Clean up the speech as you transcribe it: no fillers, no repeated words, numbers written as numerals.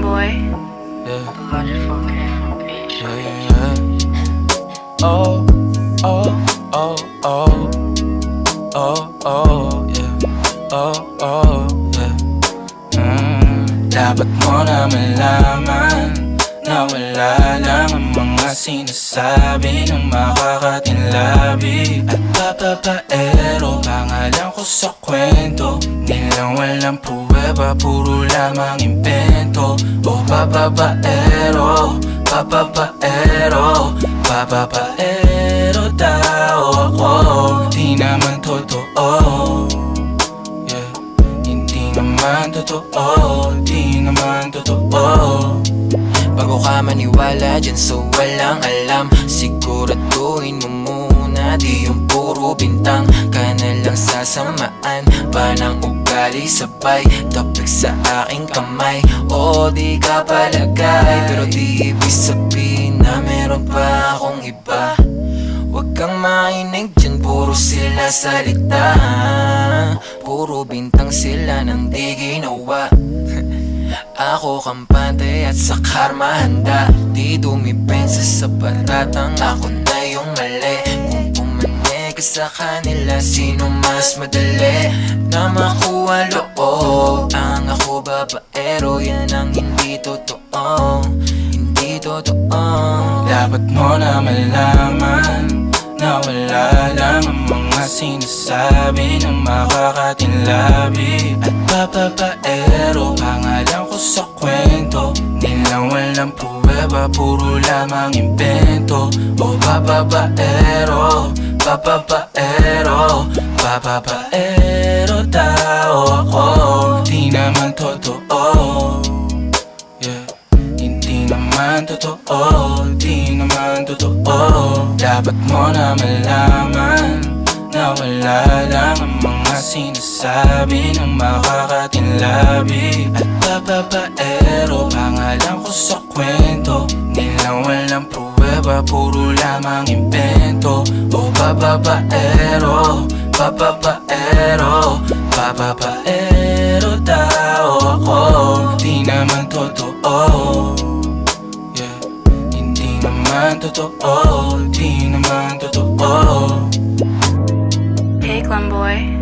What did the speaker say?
Boy. Yeah. Yeah, yeah, yeah. Oh, oh, oh, oh. Oh, oh, yeah. Oh, oh, yeah. Dapat mo na malaman na wala lang ang mga sinasabi ng makakatinlabi at papapaero. Pangalan ko sa kwento, nilang walang pruweba, puro lamang impento. O papapaero, papapaero, papapaero tao ako. Di naman totoo, yeah. Hindi naman totoo, di naman totoo. Bago ka maniwala dyan sa walang alam, siguraduhin mo muna di yung puro bintang ka na lang sasamaan pa ng ugali sabay tapik sa aking kamay. O di ka palagay, pero di ibig sabihin na meron pa akong iba. Huwag kang mainig dyan, puro sila salita, puro bintang sila nang di ginawa. Ako kampante at sa karma handa, di dumipensa sa batatang ako na yung mali. Kung pumane ka sa kanila, sino mas madali na makuha loob? Ang ako babaero, yan ang hindi totoo, hindi totoo. Dapat mo na malaman na wala lang ang mga sinasabi ng makakatinlabi at papapaero. Pangalan ko sa kwento, nilang walang pruweba, puro lamang impento. O papapaero, papapaero, papapaero tao ako. Di naman totoo, yeah. Hindi naman totoo, di naman totoo. Dapat mo na malaman na wala lang ang mga sinasabi ng makakatinlabi at papapaero. Pangalan ko sa kwento, nilang walang pruweba, puro lamang impento. O papapaero, papapaero, papapaero tao ako. Di naman totoo, yeah. Hindi naman totoo, di naman totoo. Hey, Boy.